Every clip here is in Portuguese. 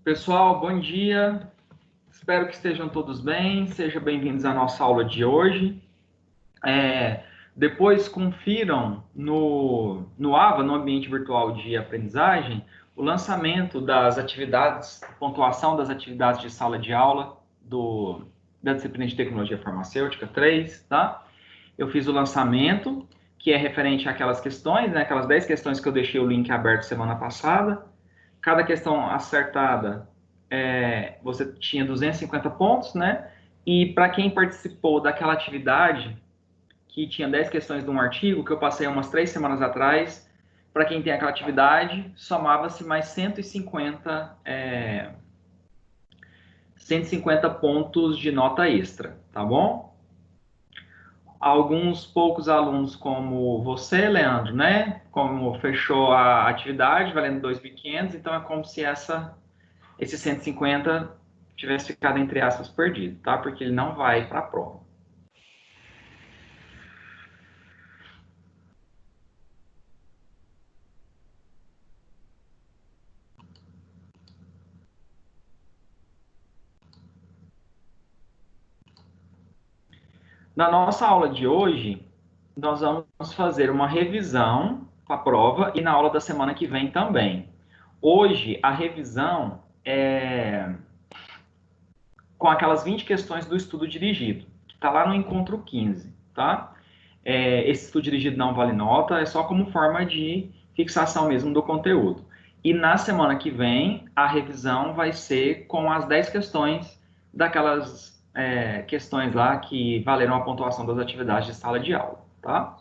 Pessoal, bom dia. Espero que estejam todos bem. Sejam bem-vindos à nossa aula de hoje. Depois confiram no AVA, no ambiente virtual de aprendizagem, o lançamento das atividades, pontuação das atividades de sala de aula da disciplina de Tecnologia Farmacêutica 3, tá? Eu fiz o lançamento, que é referente àquelas questões, né? Aquelas 10 questões que eu deixei o link aberto semana passada. Cada questão acertada, você tinha 250 pontos, né? E para quem participou daquela atividade, que tinha 10 questões de um artigo, que eu passei umas 3 semanas atrás, para quem tem aquela atividade, somava-se mais 150 pontos de nota extra, tá bom? Alguns poucos alunos como você, Leandro, né? Como fechou a atividade, valendo 2.500, então é como se esse 150 tivesse ficado, entre aspas, perdido, tá? Porque ele não vai para a prova. Na nossa aula de hoje, nós vamos fazer uma revisão para a prova e na aula da semana que vem também. Hoje, a revisão é com aquelas 20 questões do estudo dirigido, que está lá no encontro 15, tá? Esse estudo dirigido não vale nota, é só como forma de fixação mesmo do conteúdo. E na semana que vem, a revisão vai ser com as 10 questões daquelas questões lá que valeram a pontuação das atividades de sala de aula, tá?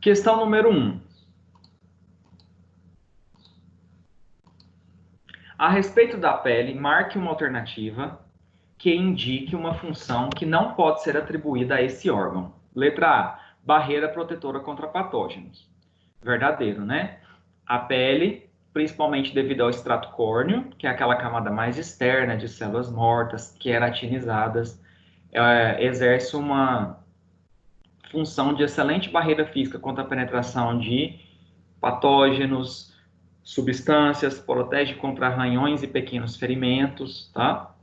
Questão número 1. A respeito da pele, marque uma alternativa que indique uma função que não pode ser atribuída a esse órgão. Letra A, barreira protetora contra patógenos. Verdadeiro, né? A pele, principalmente devido ao extrato córneo, que é aquela camada mais externa de células mortas, queratinizadas, exerce uma função de excelente barreira física contra a penetração de patógenos, substâncias, protege contra arranhões e pequenos ferimentos, tá?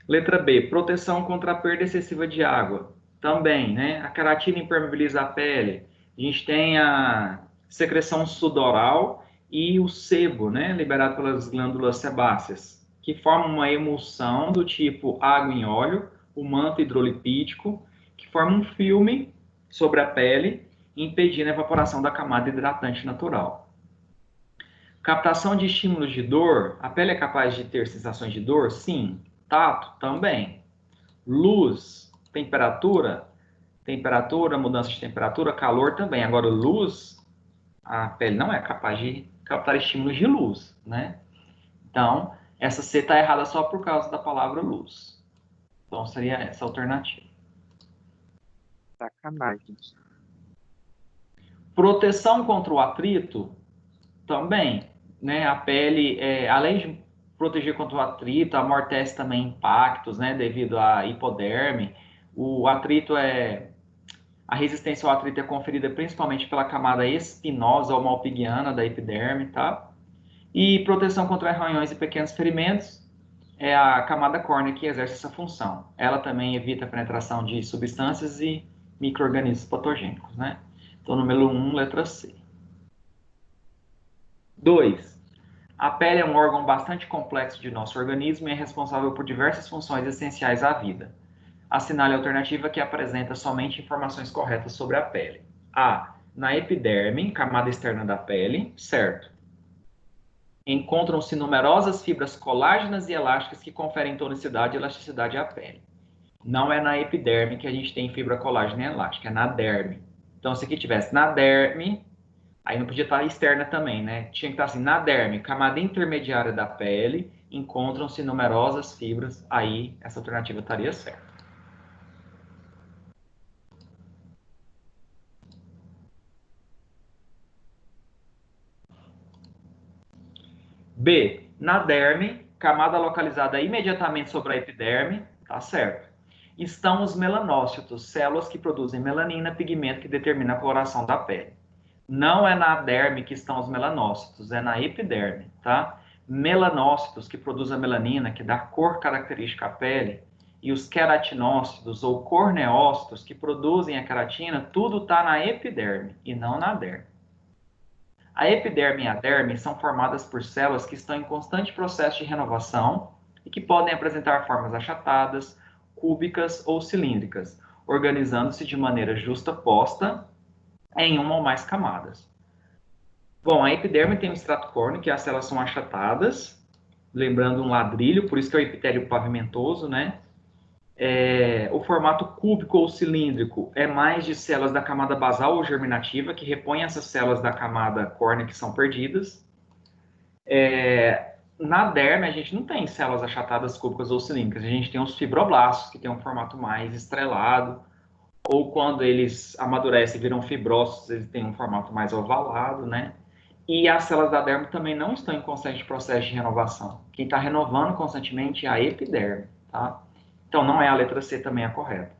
Letra B, proteção contra a perda excessiva de água. Também, né? A queratina impermeabiliza a pele. A gente tem a secreção sudoral e o sebo, né? Liberado pelas glândulas sebáceas, que formam uma emulsão do tipo água em óleo, o manto hidrolipídico, que forma um filme sobre a pele, impedindo a evaporação da camada hidratante natural. Captação de estímulos de dor. A pele é capaz de ter sensações de dor? Sim. Tato? Também. Luz, temperatura, mudança de temperatura, calor também. Agora, luz, a pele não é capaz de captar estímulos de luz, né? Então, essa C está errada só por causa da palavra luz. Então, seria essa a alternativa. Sacanagem. Proteção contra o atrito, também, né? A pele, além de proteger contra o atrito, amortece também impactos, né? Devido à hipoderme. O atrito A resistência ao atrito é conferida principalmente pela camada espinosa ou malpighiana da epiderme, tá? E proteção contra arranhões e pequenos ferimentos é a camada córnea que exerce essa função. Ela também evita a penetração de substâncias e micro-organismos patogênicos, né? Então, número 1, letra C. 2. A pele é um órgão bastante complexo de nosso organismo e é responsável por diversas funções essenciais à vida. Assinale a alternativa que apresenta somente informações corretas sobre a pele. A. Na epiderme, camada externa da pele, certo. Encontram-se numerosas fibras colágenas e elásticas que conferem tonicidade e elasticidade à pele. Não é na epiderme que a gente tem fibra colágena e elástica, é na derme. Então, se aqui tivesse na derme, aí não podia estar externa também, né? Tinha que estar assim, na derme, camada intermediária da pele, encontram-se numerosas fibras, aí essa alternativa estaria certa. B, na derme, camada localizada imediatamente sobre a epiderme, tá certo. Estão os melanócitos, células que produzem melanina, pigmento que determina a coloração da pele. Não é na derme que estão os melanócitos, é na epiderme, tá? Melanócitos que produzem a melanina, que dá cor característica à pele, e os queratinócitos ou corneócitos que produzem a queratina, tudo está na epiderme e não na derme. A epiderme e a derme são formadas por células que estão em constante processo de renovação e que podem apresentar formas achatadas, cúbicas ou cilíndricas, organizando-se de maneira justaposta em uma ou mais camadas. Bom, a epiderme tem um extrato córneo, que as células são achatadas, lembrando um ladrilho, por isso que é o epitélio pavimentoso, né? O formato cúbico ou cilíndrico é mais de células da camada basal ou germinativa, que repõem essas células da camada córnea que são perdidas. Na derme, a gente não tem células achatadas, cúbicas ou cilíndricas, a gente tem os fibroblastos, que tem um formato mais estrelado, ou quando eles amadurecem e viram fibrócitos, eles têm um formato mais ovalado, né? E as células da derme também não estão em constante processo de renovação. Quem está renovando constantemente é a epiderme, tá? Então, não é a letra C também a correta.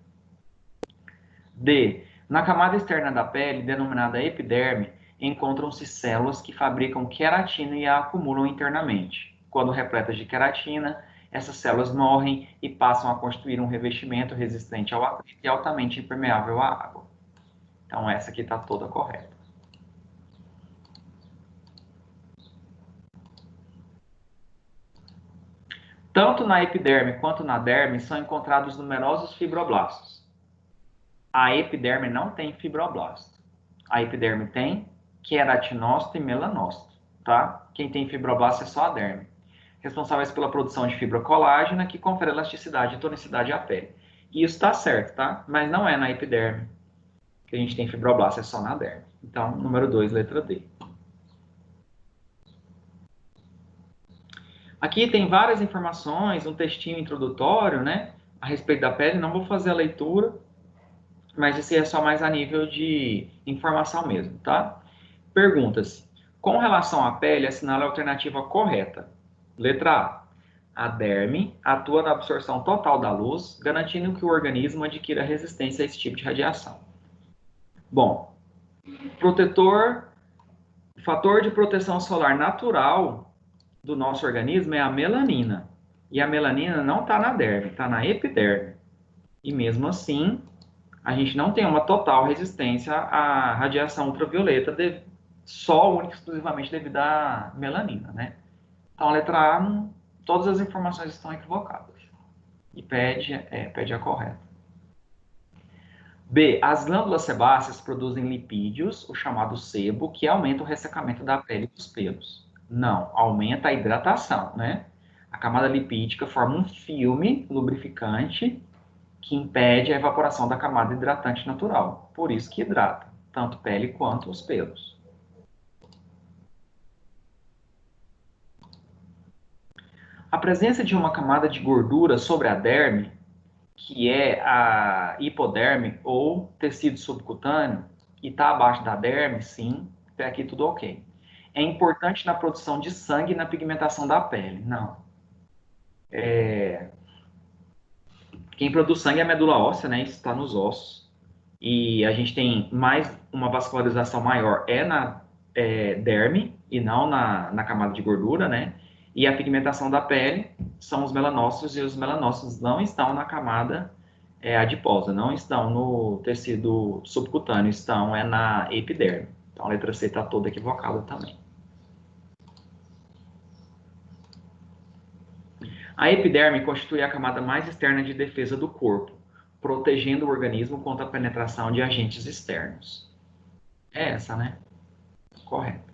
D. Na camada externa da pele, denominada epiderme, encontram-se células que fabricam queratina e a acumulam internamente. Quando repletas de queratina, essas células morrem e passam a constituir um revestimento resistente ao atrito e altamente impermeável à água. Então, essa aqui está toda correta. Tanto na epiderme quanto na derme são encontrados numerosos fibroblastos. A epiderme não tem fibroblasto. A epiderme tem queratinócito e melanócito, tá? Quem tem fibroblasto é só a derme. Responsáveis pela produção de fibra colágena, que confere elasticidade e tonicidade à pele. E isso está certo, tá? Mas não é na epiderme que a gente tem fibroblasto, é só na derme. Então, número 2, letra D. Aqui tem várias informações, um textinho introdutório, né, a respeito da pele. Não vou fazer a leitura, mas esse é só mais a nível de informação mesmo, tá? Pergunta-se: com relação à pele, assinale a alternativa correta. Letra A. A derme atua na absorção total da luz, garantindo que o organismo adquira resistência a esse tipo de radiação. Bom, fator de proteção solar natural do nosso organismo é a melanina. E a melanina não está na derme, está na epiderme. E mesmo assim, a gente não tem uma total resistência à radiação ultravioleta, só única e exclusivamente devido à melanina, né? Então, a letra A, todas as informações estão equivocadas. E pede a correta. B. As glândulas sebáceas produzem lipídios, o chamado sebo, que aumenta o ressecamento da pele e dos pelos. Não, aumenta a hidratação, né? A camada lipídica forma um filme lubrificante que impede a evaporação da camada hidratante natural. Por isso que hidrata, tanto pele quanto os pelos. A presença de uma camada de gordura sobre a derme, que é a hipoderme ou tecido subcutâneo, e está abaixo da derme, sim, até aqui tudo ok. É importante na produção de sangue e na pigmentação da pele. Não. Quem produz sangue é a medula óssea, né? Isso está nos ossos. E a gente tem uma vascularização maior na derme e não na camada de gordura, né? E a pigmentação da pele são os melanócitos, e os melanócitos não estão na camada adiposa, não estão no tecido subcutâneo, estão na epiderme. Então a letra C está toda equivocada também. A epiderme constitui a camada mais externa de defesa do corpo, protegendo o organismo contra a penetração de agentes externos. É essa, né? Correto.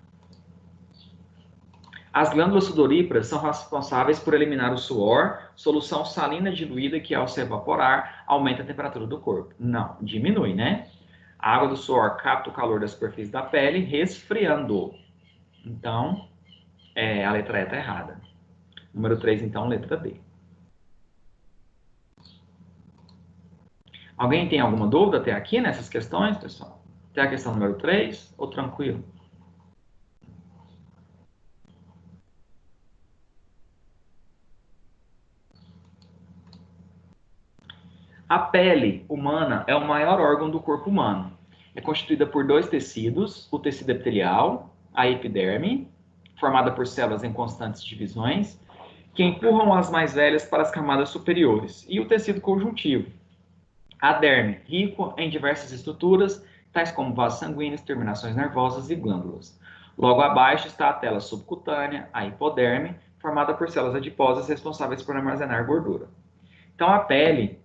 As glândulas sudoríparas são responsáveis por eliminar o suor, solução salina diluída que, ao se evaporar, aumenta a temperatura do corpo. Não, diminui, né? A água do suor capta o calor da superfície da pele, resfriando. Então, a letra E está errada. Número 3, então, letra D. Alguém tem alguma dúvida até aqui nessas questões, pessoal? Até a questão número 3, ou tranquilo? A pele humana é o maior órgão do corpo humano. É constituída por dois tecidos, o tecido epitelial, a epiderme, formada por células em constantes divisões, que empurram as mais velhas para as camadas superiores, e o tecido conjuntivo, a derme, rico em diversas estruturas, tais como vasos sanguíneos, terminações nervosas e glândulas. Logo abaixo está a tela subcutânea, a hipoderme, formada por células adiposas responsáveis por armazenar gordura. Então, a pele,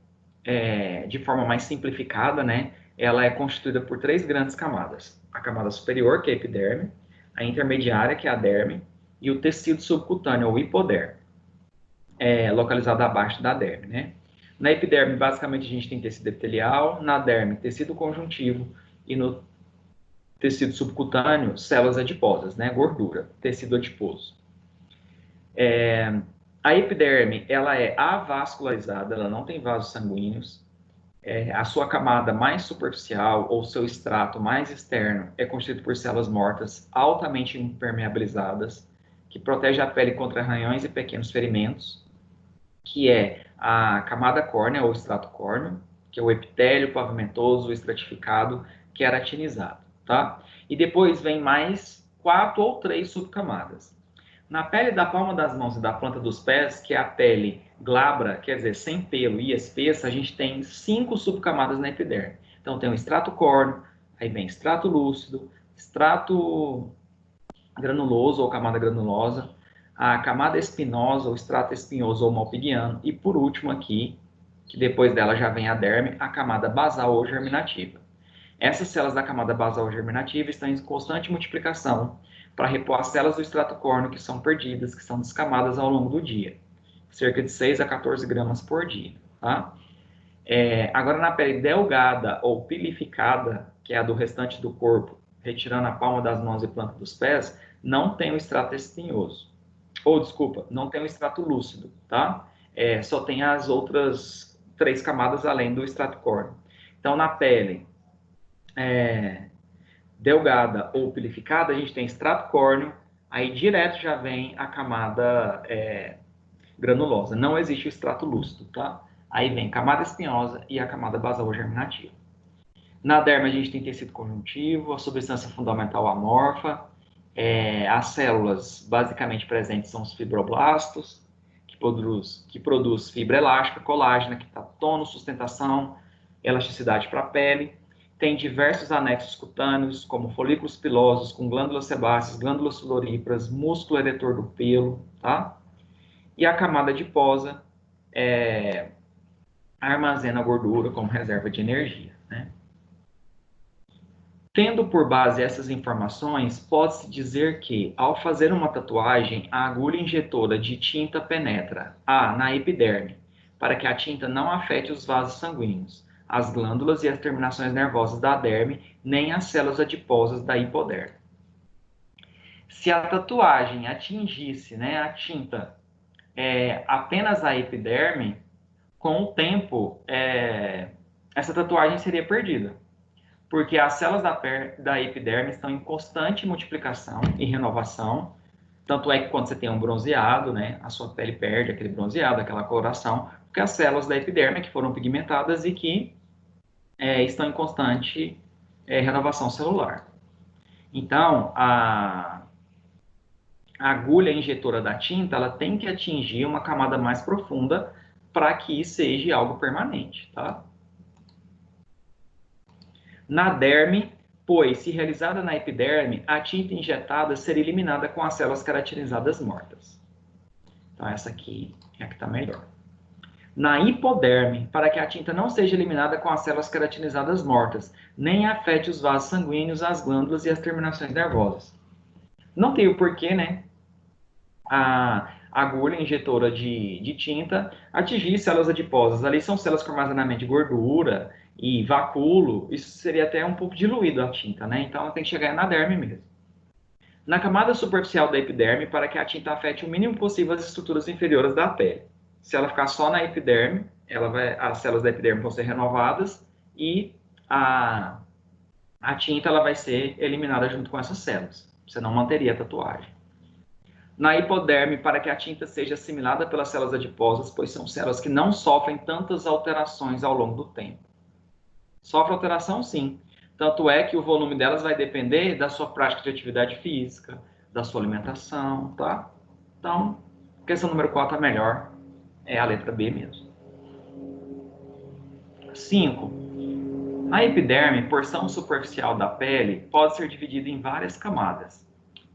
de forma mais simplificada, né, ela é constituída por três grandes camadas. A camada superior, que é a epiderme, a intermediária, que é a derme, e o tecido subcutâneo, ou hipoderme, localizado abaixo da derme, né? Na epiderme, basicamente, a gente tem tecido epitelial, na derme, tecido conjuntivo, e no tecido subcutâneo, células adiposas, né? Gordura, tecido adiposo. A epiderme, ela é avascularizada, ela não tem vasos sanguíneos. A sua camada mais superficial, ou seu extrato mais externo, é constituído por células mortas altamente impermeabilizadas, que protege a pele contra arranhões e pequenos ferimentos, que é a camada córnea, ou extrato córneo, que é o epitélio pavimentoso, estratificado, queratinizado, tá? E depois vem mais 4 ou 3 subcamadas. Na pele da palma das mãos e da planta dos pés, que é a pele glabra, quer dizer, sem pelo e espessa, a gente tem 5 subcamadas na epiderme. Então tem o extrato córneo, aí vem extrato lúcido, extrato granuloso ou camada granulosa, a camada espinosa ou extrato espinhoso ou malpighiano, e por último aqui, que depois dela já vem a derme, a camada basal ou germinativa. Essas células da camada basal ou germinativa estão em constante multiplicação para repor as células do extrato córneo que são perdidas, que são descamadas ao longo do dia, cerca de 6 a 14 gramas por dia. Tá? Agora, na pele delgada ou pilificada, que é a do restante do corpo, retirando a palma das mãos e planta dos pés, não tem o extrato espinhoso. Ou, desculpa, não tem o extrato lúcido, tá? Só tem as outras 3 camadas além do extrato córneo. Então, na pele delgada ou pilificada, a gente tem extrato córneo, aí direto já vem a camada granulosa. Não existe o extrato lúcido, tá? Aí vem camada espinhosa e a camada basal ou germinativa. Na derme, a gente tem tecido conjuntivo, a substância fundamental amorfa, as células basicamente presentes são os fibroblastos, que produz fibra elástica, colágena, que dá tônus, sustentação, elasticidade para a pele. Tem diversos anexos cutâneos, como folículos pilosos, com glândulas sebáceas, glândulas sudoríparas, músculo eretor do pelo, tá? E a camada adiposa armazena a gordura como reserva de energia, né? Tendo por base essas informações, pode-se dizer que, ao fazer uma tatuagem, a agulha injetora de tinta penetra na epiderme, para que a tinta não afete os vasos sanguíneos, as glândulas e as terminações nervosas da derme, nem as células adiposas da hipoderme. Se a tatuagem atingisse, né, a tinta apenas a epiderme, com o tempo, essa tatuagem seria perdida. Porque as células da epiderme estão em constante multiplicação e renovação. Tanto é que quando você tem um bronzeado, né, a sua pele perde aquele bronzeado, aquela coloração, porque as células da epiderme que foram pigmentadas e que estão em constante renovação celular. Então, a agulha injetora da tinta, ela tem que atingir uma camada mais profunda para que seja algo permanente, tá? Na derme, pois, se realizada na epiderme, a tinta injetada seria eliminada com as células queratinizadas mortas. Então, essa aqui é a que está melhor. Na hipoderme, para que a tinta não seja eliminada com as células queratinizadas mortas, nem afete os vasos sanguíneos, as glândulas e as terminações nervosas. Não tem o porquê, né? A agulha injetora de tinta atingir células adiposas. Ali são células com armazenamento de gordura e vacúolo. Isso seria até um pouco diluído a tinta, né? Então ela tem que chegar na derme mesmo. Na camada superficial da epiderme, para que a tinta afete o mínimo possível as estruturas inferiores da pele. Se ela ficar só na epiderme, as células da epiderme vão ser renovadas e a tinta ela vai ser eliminada junto com essas células. Você não manteria a tatuagem. Na hipoderme, para que a tinta seja assimilada pelas células adiposas, pois são células que não sofrem tantas alterações ao longo do tempo. Sofre alteração, sim. Tanto é que o volume delas vai depender da sua prática de atividade física, da sua alimentação, tá? Então, questão número 4 a melhor é a letra B mesmo. 5. A epiderme, porção superficial da pele, pode ser dividida em várias camadas.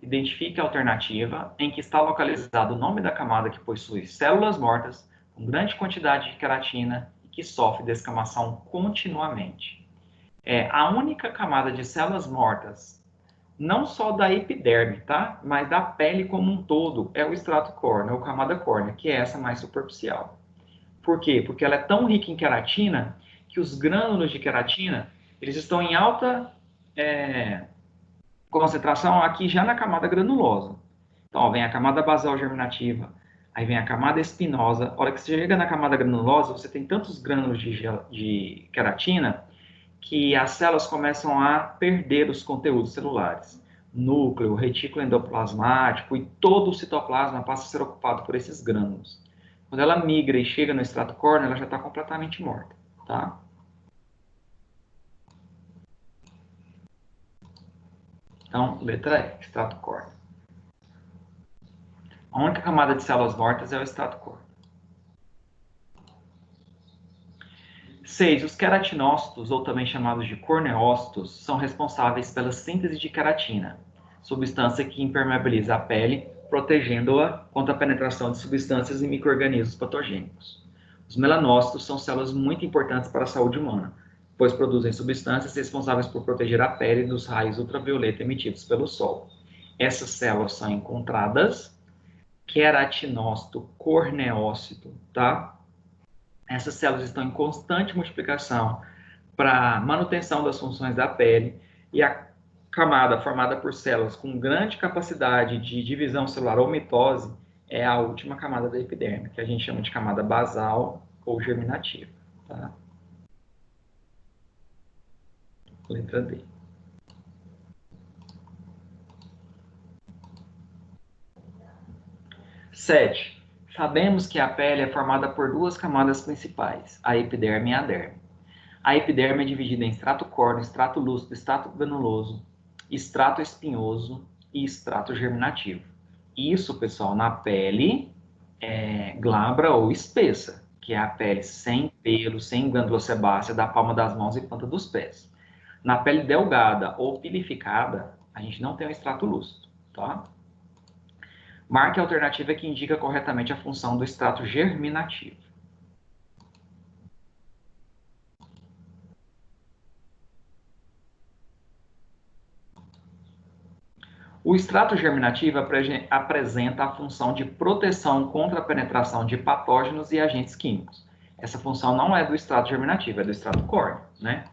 Identifique a alternativa em que está localizado o nome da camada que possui células mortas com grande quantidade de queratina e que sofre descamação continuamente. É a única camada de células mortas, não só da epiderme, tá? Mas da pele como um todo, é o estrato córneo, ou camada córnea, que é essa mais superficial. Por quê? Porque ela é tão rica em queratina que os grânulos de queratina, eles estão em alta concentração aqui já na camada granulosa. Então, ó, vem a camada basal germinativa, aí vem a camada espinosa. A hora que você chega na camada granulosa, você tem tantos grânulos de queratina que as células começam a perder os conteúdos celulares. Núcleo, retículo endoplasmático e todo o citoplasma passa a ser ocupado por esses grânulos. Quando ela migra e chega no estrato córneo, ela já está completamente morta, tá? Então, letra E, estrato córneo. A única camada de células mortas é o estrato córneo. 6. Os queratinócitos, ou também chamados de corneócitos, são responsáveis pela síntese de queratina, substância que impermeabiliza a pele, protegendo-a contra a penetração de substâncias e micro-organismos patogênicos. Os melanócitos são células muito importantes para a saúde humana, pois produzem substâncias responsáveis por proteger a pele dos raios ultravioleta emitidos pelo sol. Essas células são encontradas queratinócito, corneócito, tá? Essas células estão em constante multiplicação para manutenção das funções da pele e a camada formada por células com grande capacidade de divisão celular ou mitose é a última camada da epiderme, que a gente chama de camada basal ou germinativa. Tá? Letra D. 7. Sabemos que a pele é formada por duas camadas principais, a epiderme e a derme. A epiderme é dividida em estrato córneo, estrato lúcido, estrato granuloso, estrato espinhoso e estrato germinativo. Isso, pessoal, na pele glabra ou espessa, que é a pele sem pelo, sem glândula sebácea da palma das mãos e planta dos pés. Na pele delgada ou pilificada, a gente não tem o estrato lúcido, tá? Marque a alternativa que indica corretamente a função do estrato germinativo. O estrato germinativo apresenta a função de proteção contra a penetração de patógenos e agentes químicos. Essa função não é do estrato germinativo, é do estrato córneo, né?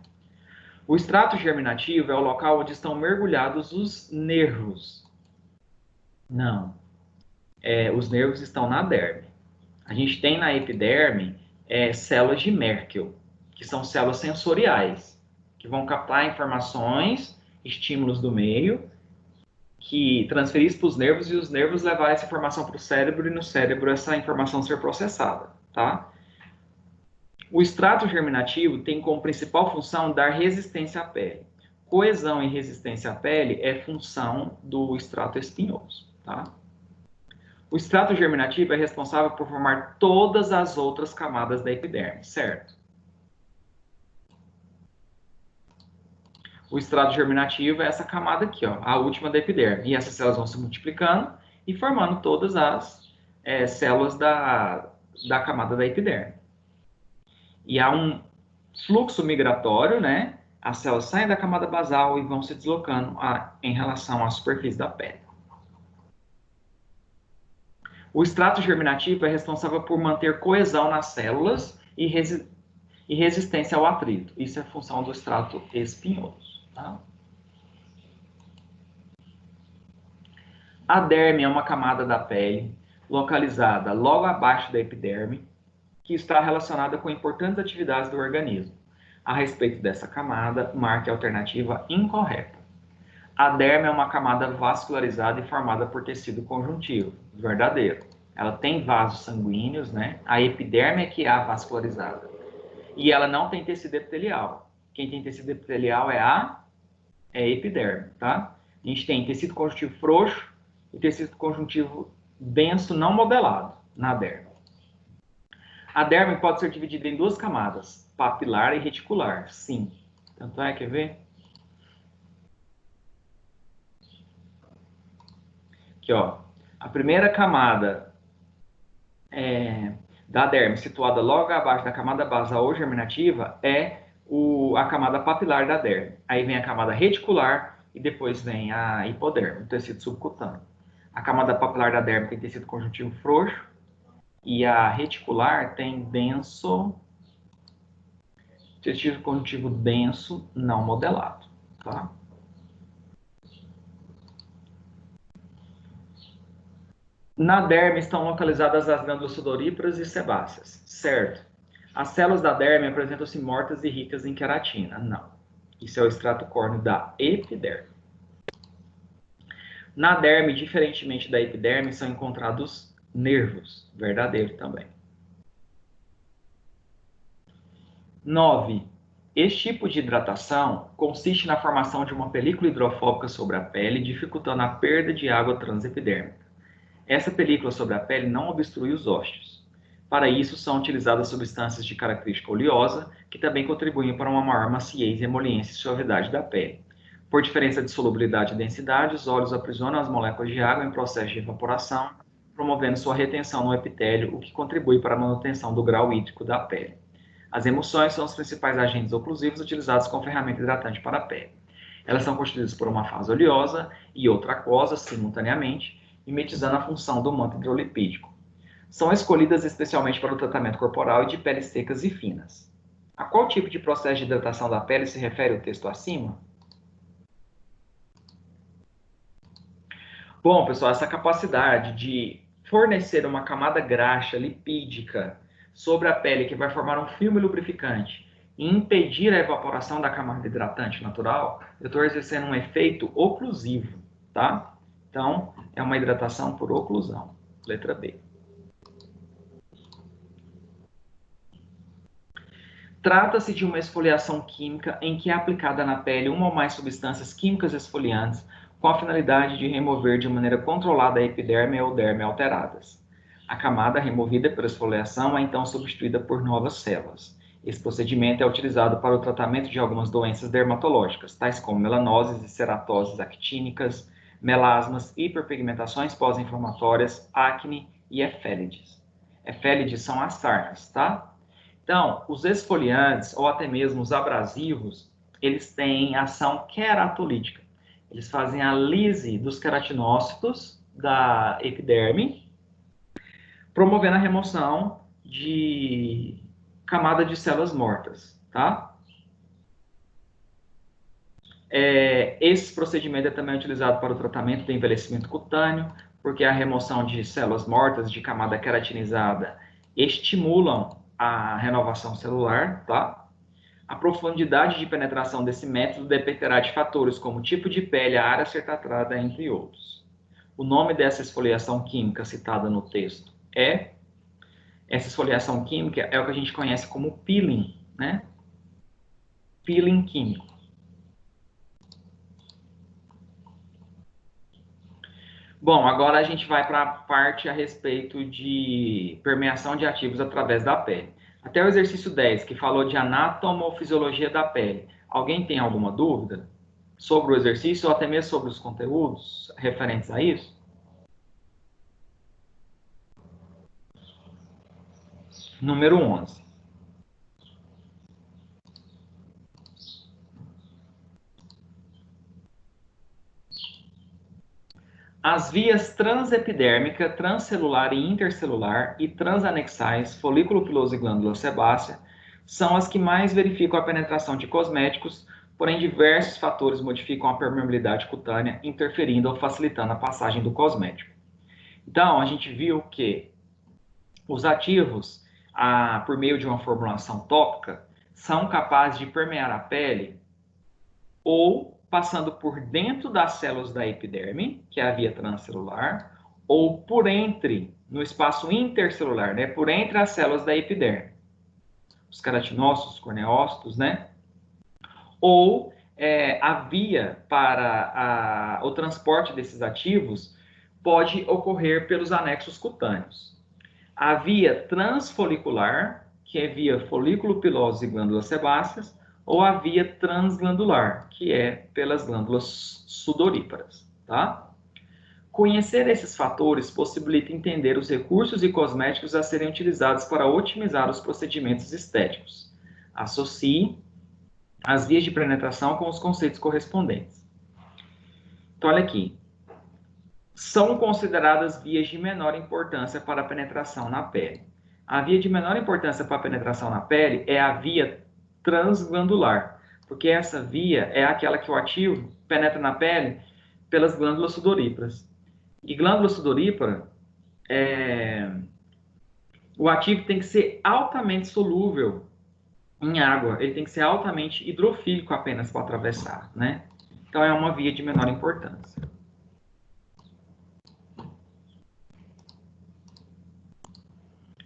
O estrato germinativo é o local onde estão mergulhados os nervos. Não. Os nervos estão na derme. A gente tem na epiderme células de Merkel, que são células sensoriais, que vão captar informações, estímulos do meio, que transferir isso para os nervos e os nervos levar essa informação para o cérebro e no cérebro essa informação ser processada, tá? O estrato germinativo tem como principal função dar resistência à pele. Coesão e resistência à pele é função do estrato espinhoso, tá? O estrato germinativo é responsável por formar todas as outras camadas da epiderme, certo? O estrato germinativo é essa camada aqui, ó, a última da epiderme. E essas células vão se multiplicando e formando todas as células da camada da epiderme. E há um fluxo migratório, né? As células saem da camada basal e vão se deslocando em relação à superfície da pele. O estrato germinativo é responsável por manter coesão nas células e resistência ao atrito. Isso é função do estrato espinhoso. Tá? A derme é uma camada da pele localizada logo abaixo da epiderme, que está relacionada com importantes atividades do organismo. A respeito dessa camada, marque a alternativa incorreta. A derme é uma camada vascularizada e formada por tecido conjuntivo, verdadeiro. Ela tem vasos sanguíneos, né? A epiderme é que é a vascularizada. E ela não tem tecido epitelial. Quem tem tecido epitelial é a epiderme, tá? A gente tem tecido conjuntivo frouxo e tecido conjuntivo denso não modelado na derme. A derme pode ser dividida em duas camadas, papilar e reticular, sim. Tanto é, quer ver? Aqui, ó. A primeira camada da derme, situada logo abaixo da camada basal ou germinativa, é a camada papilar da derme. Aí vem a camada reticular e depois vem a hipoderme, o tecido subcutâneo. A camada papilar da derme tem tecido conjuntivo frouxo e a reticular tem tecido conjuntivo denso não modelado, tá? Na derme estão localizadas as glândulas sudoríparas e sebáceas, certo? As células da derme apresentam-se mortas e ricas em queratina. Não. Isso é o extrato córneo da epiderme. Na derme, diferentemente da epiderme, são encontrados nervos, verdadeiro também. 9. Este tipo de hidratação consiste na formação de uma película hidrofóbica sobre a pele, dificultando a perda de água transepidérmica. Essa película sobre a pele não obstrui os ósseos. Para isso, são utilizadas substâncias de característica oleosa, que também contribuem para uma maior maciez, emoliência e suavidade da pele. Por diferença de solubilidade e densidade, os óleos aprisionam as moléculas de água em processo de evaporação, promovendo sua retenção no epitélio, o que contribui para a manutenção do grau hídrico da pele. As emulsões são os principais agentes oclusivos utilizados como ferramenta hidratante para a pele. Elas são constituídas por uma fase oleosa e outra aquosa, simultaneamente, mimetizando a função do manto hidrolipídico. São escolhidas especialmente para o tratamento corporal e de peles secas e finas. A qual tipo de processo de hidratação da pele se refere o texto acima? Bom, pessoal, essa capacidade de fornecer uma camada graxa lipídica sobre a pele que vai formar um filme lubrificante e impedir a evaporação da camada hidratante natural, eu estou exercendo um efeito oclusivo, tá? Então, é uma hidratação por oclusão. Letra B. Trata-se de uma esfoliação química em que é aplicada na pele uma ou mais substâncias químicas esfoliantes com a finalidade de remover de maneira controlada a epiderme ou derme alteradas. A camada removida pela esfoliação é então substituída por novas células. Esse procedimento é utilizado para o tratamento de algumas doenças dermatológicas, tais como melanoses e ceratoses actínicas, melasmas, hiperpigmentações pós-inflamatórias, acne e efélides. Efélides são as sarnas, tá? Então, os esfoliantes ou até mesmo os abrasivos, eles têm ação queratolítica. Eles fazem a lise dos queratinócitos da epiderme, promovendo a remoção de camada de células mortas, tá? Esse procedimento é também utilizado para o tratamento do envelhecimento cutâneo, porque a remoção de células mortas de camada queratinizada estimulam a renovação celular, tá? A profundidade de penetração desse método dependerá de fatores como tipo de pele, a área a ser tratada, entre outros. O nome dessa esfoliação química citada no texto essa esfoliação química é o que a gente conhece como peeling, né? Peeling químico. Bom, agora a gente vai para a parte a respeito de permeação de ativos através da pele. Até o exercício 10, que falou de anatomofisiologia da pele. Alguém tem alguma dúvida sobre o exercício ou até mesmo sobre os conteúdos referentes a isso? Número 11. As vias transepidérmica, transcelular e intercelular e transanexais, folículo piloso e glândula sebácea, são as que mais verificam a penetração de cosméticos, porém diversos fatores modificam a permeabilidade cutânea, interferindo ou facilitando a passagem do cosmético. Então, a gente viu que os ativos, por meio de uma formulação tópica, são capazes de permear a pele ou passando por dentro das células da epiderme, que é a via transcelular, ou por entre, no espaço intercelular, né? Por entre as células da epiderme. Os queratinócitos, os corneócitos, né? Ou a via para o transporte desses ativos pode ocorrer pelos anexos cutâneos. A via transfolicular, que é via folículo piloso e glândulas sebáceas, ou a via transglandular, que é pelas glândulas sudoríparas, tá? Conhecer esses fatores possibilita entender os recursos e cosméticos a serem utilizados para otimizar os procedimentos estéticos. Associe as vias de penetração com os conceitos correspondentes. Então, olha aqui. São consideradas vias de menor importância para a penetração na pele. A via de menor importância para a penetração na pele é a via transglandular, porque essa via é aquela que o ativo penetra na pele pelas glândulas sudoríparas. E glândula sudorípara, o ativo tem que ser altamente solúvel em água, ele tem que ser altamente hidrofílico apenas para atravessar, né? Então é uma via de menor importância.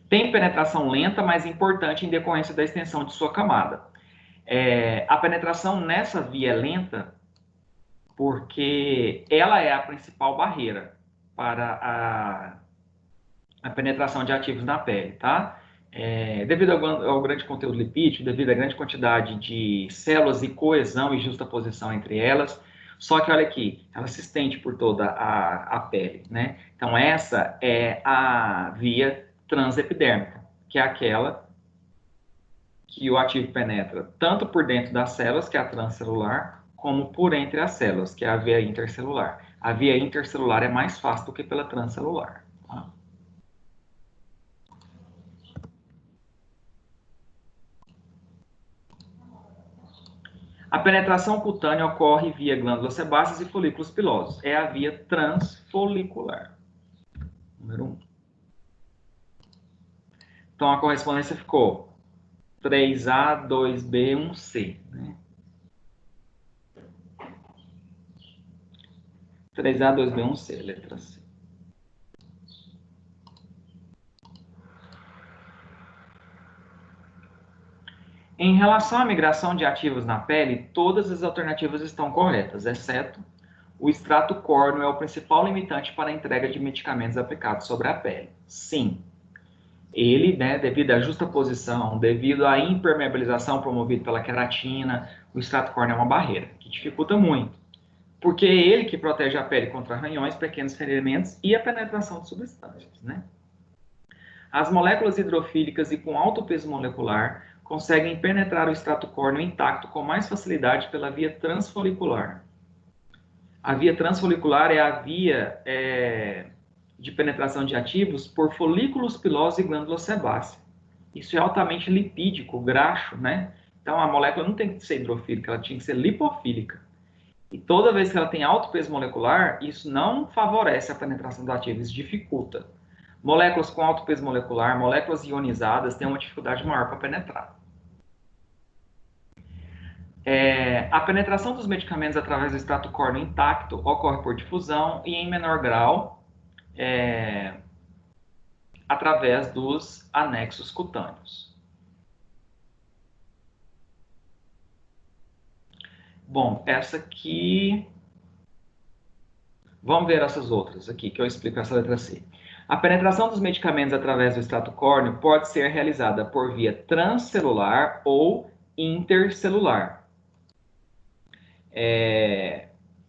Tem penetração lenta, mas importante em decorrência da extensão de sua camada. A penetração nessa via é lenta porque ela é a principal barreira para a penetração de ativos na pele, tá? Devido ao grande conteúdo lipídico, devido à grande quantidade de células e coesão e justaposição entre elas, só que olha aqui, ela se estende por toda a pele, né? Então essa é a via transepidérmica, que é aquela que o ativo penetra tanto por dentro das células, que é a transcelular, como por entre as células, que é a via intercelular. A via intercelular é mais fácil do que pela transcelular. Tá? A penetração cutânea ocorre via glândulas sebáceas e folículos pilosos. É a via transfolicular. Número 1. Então, a correspondência ficou 3A, 2B, 1C. Né? 3A, 2B, 1C, letra C. Em relação à migração de ativos na pele, todas as alternativas estão corretas, exceto o extrato córneo é o principal limitante para a entrega de medicamentos aplicados sobre a pele. Sim, ele, né, devido à justaposição, devido à impermeabilização promovida pela queratina, o extrato córneo é uma barreira, que dificulta muito. Porque é ele que protege a pele contra arranhões, pequenos ferimentos e a penetração de substâncias, né? As moléculas hidrofílicas e com alto peso molecular conseguem penetrar o extrato córneo intacto com mais facilidade pela via transfolicular. A via transfolicular é a via de penetração de ativos por folículos pilosos e glândula sebácea. Isso é altamente lipídico, graxo, né? Então a molécula não tem que ser hidrofílica, ela tinha que ser lipofílica. E toda vez que ela tem alto peso molecular, isso não favorece a penetração do ativo, isso dificulta. Moléculas com alto peso molecular, moléculas ionizadas, têm uma dificuldade maior para penetrar. A penetração dos medicamentos através do extrato córneo intacto ocorre por difusão e, em menor grau, através dos anexos cutâneos. Bom, essa aqui... Vamos ver essas outras aqui, que eu explico essa letra C. A penetração dos medicamentos através do extrato córneo pode ser realizada por via transcelular ou intercelular.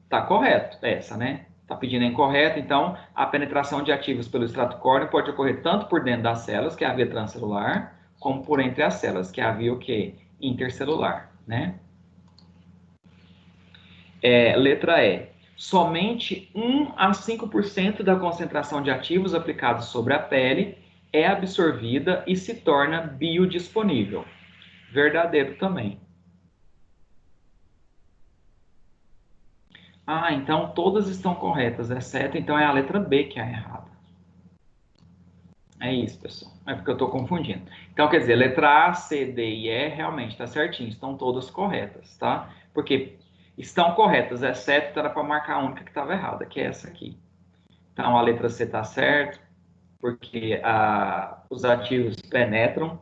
Tá correto essa, né? Tá pedindo incorreto, então a penetração de ativos pelo extrato córneo pode ocorrer tanto por dentro das células, que é a via transcelular, como por entre as células, que é a via o quê? Intercelular, né? Letra E. Somente 1 a 5% da concentração de ativos aplicados sobre a pele é absorvida e se torna biodisponível. Verdadeiro também. Ah, então todas estão corretas, exceto então é a letra B que é a errada. É isso, pessoal. É porque eu estou confundindo. Então, quer dizer, letra A, C, D e E realmente está certinho, estão todas corretas, tá? Porque estão corretas, exceto era para marcar a única que estava errada, que é essa aqui. Então, a letra C está certa, porque os ativos penetram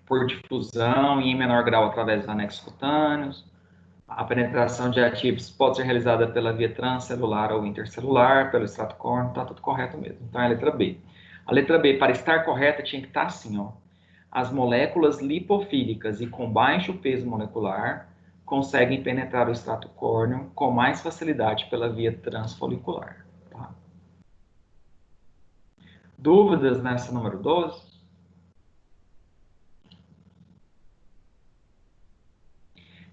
por difusão e em menor grau através dos anexos cutâneos. A penetração de ativos pode ser realizada pela via transcelular ou intercelular, pelo extrato córneo, está tudo correto mesmo. Então, é a letra B. A letra B, para estar correta, tinha que estar assim, ó. As moléculas lipofílicas e com baixo peso molecular conseguem penetrar o extrato córneo com mais facilidade pela via transfolicular. Tá? Dúvidas nessa número 12?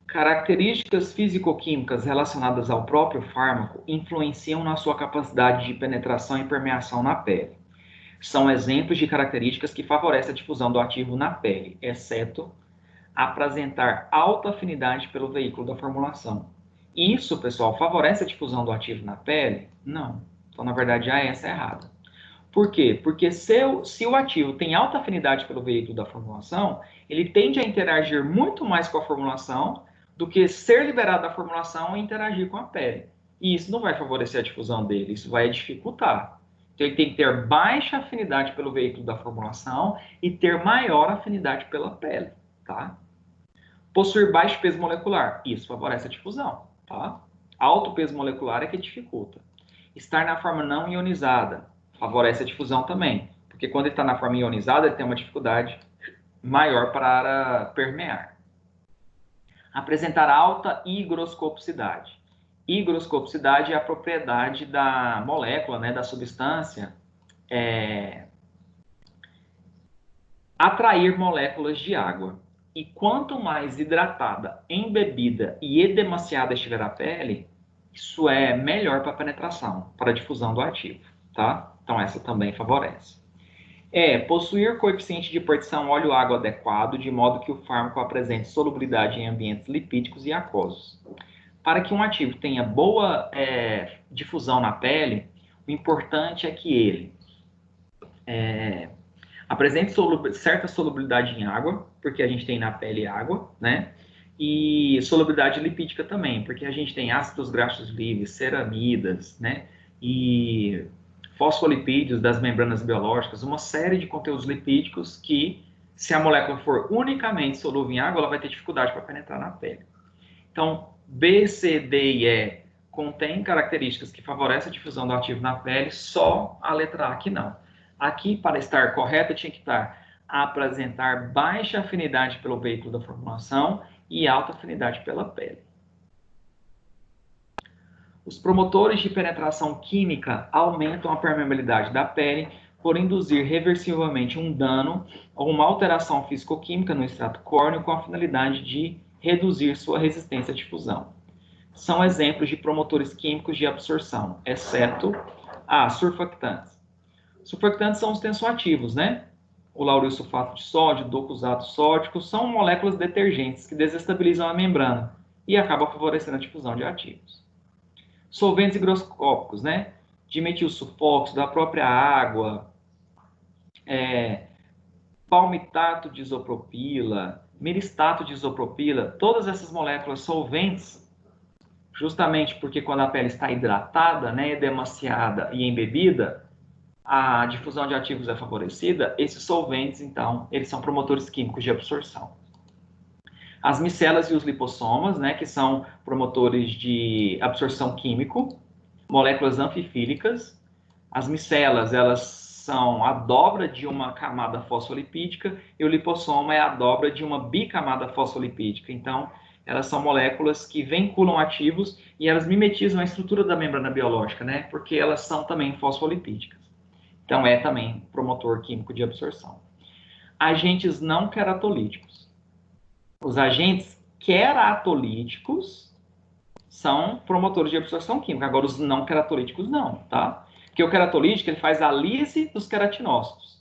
Características físico-químicas relacionadas ao próprio fármaco influenciam na sua capacidade de penetração e permeação na pele. São exemplos de características que favorecem a difusão do ativo na pele, exceto apresentar alta afinidade pelo veículo da formulação. Isso, pessoal, favorece a difusão do ativo na pele? Não. Então, na verdade, a essa é errada. Por quê? Porque se o ativo tem alta afinidade pelo veículo da formulação, ele tende a interagir muito mais com a formulação do que ser liberado da formulação e interagir com a pele. E isso não vai favorecer a difusão dele, isso vai dificultar. Então, ele tem que ter baixa afinidade pelo veículo da formulação e ter maior afinidade pela pele, tá? Possuir baixo peso molecular, isso favorece a difusão, tá? Alto peso molecular é que dificulta. Estar na forma não ionizada, favorece a difusão também, porque quando ele está na forma ionizada, ele tem uma dificuldade maior para permear. Apresentar alta higroscopicidade. Higroscopicidade é a propriedade da molécula, né, da substância, atrair moléculas de água. E quanto mais hidratada, embebida e edemaciada estiver a pele, isso é melhor para a penetração, para a difusão do ativo, tá? Então, essa também favorece. Possuir coeficiente de partição óleo-água adequado, de modo que o fármaco apresente solubilidade em ambientes lipídicos e aquosos. Para que um ativo tenha boa difusão na pele, o importante é que ele apresente certa solubilidade em água, porque a gente tem na pele água, né? E solubilidade lipídica também, porque a gente tem ácidos graxos livres, ceramidas, né? E fosfolipídios das membranas biológicas, uma série de conteúdos lipídicos que, se a molécula for unicamente solúvel em água, ela vai ter dificuldade para penetrar na pele. Então, B, C, D e E contêm características que favorecem a difusão do ativo na pele, só a letra A que não. Aqui, para estar correta, tinha que estar a apresentar baixa afinidade pelo veículo da formulação e alta afinidade pela pele. Os promotores de penetração química aumentam a permeabilidade da pele por induzir reversivelmente um dano ou uma alteração físico-química no extrato córneo com a finalidade de reduzir sua resistência à difusão. São exemplos de promotores químicos de absorção, exceto surfactantes. Surfactantes são os tensoativos, né? O lauril sulfato de sódio, docusato sódico, são moléculas detergentes que desestabilizam a membrana e acabam favorecendo a difusão de ativos. Solventes higroscópicos, né? Dimetilsulfóxido, da própria água, palmitato de isopropila, miristato de isopropila, todas essas moléculas solventes, justamente porque quando a pele está hidratada, né, edemaciada e embebida, a difusão de ativos é favorecida, esses solventes, então, eles são promotores químicos de absorção. As micelas e os lipossomas, né, que são promotores de absorção químico, moléculas anfifílicas. As micelas, elas são a dobra de uma camada fosfolipídica e o lipossoma é a dobra de uma bicamada fosfolipídica. Então, elas são moléculas que vinculam ativos e elas mimetizam a estrutura da membrana biológica, né, porque elas são também fosfolipídicas. Então, é também promotor químico de absorção. Agentes não queratolíticos. Os agentes queratolíticos são promotores de absorção química. Agora, os não queratolíticos não, tá? Porque o queratolítico, ele faz a lise dos queratinócitos.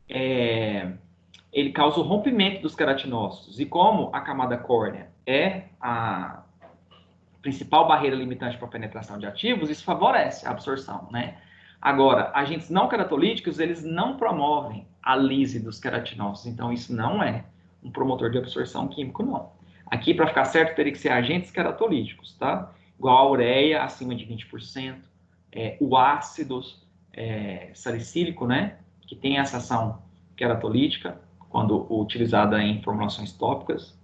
Ele causa o rompimento dos queratinócitos. E como a camada córnea é a principal barreira limitante para a penetração de ativos, isso favorece a absorção, né? Agora, agentes não queratolíticos, eles não promovem a lise dos queratinócitos, então isso não é um promotor de absorção químico, não. Aqui, para ficar certo, teria que ser agentes queratolíticos, tá? Igual a ureia, acima de 20%, o ácido salicílico, né? Que tem essa ação queratolítica, quando utilizada em formulações tópicas.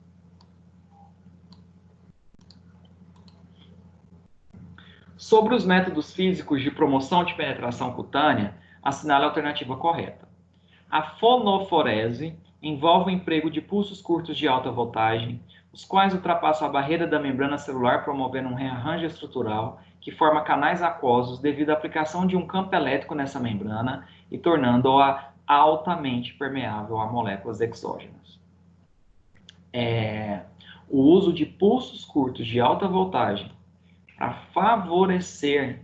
Sobre os métodos físicos de promoção de penetração cutânea, assinale a alternativa correta. A fonoforese envolve o emprego de pulsos curtos de alta voltagem, os quais ultrapassam a barreira da membrana celular, promovendo um rearranjo estrutural que forma canais aquosos devido à aplicação de um campo elétrico nessa membrana e tornando-a altamente permeável a moléculas exógenas. O uso de pulsos curtos de alta voltagem para favorecer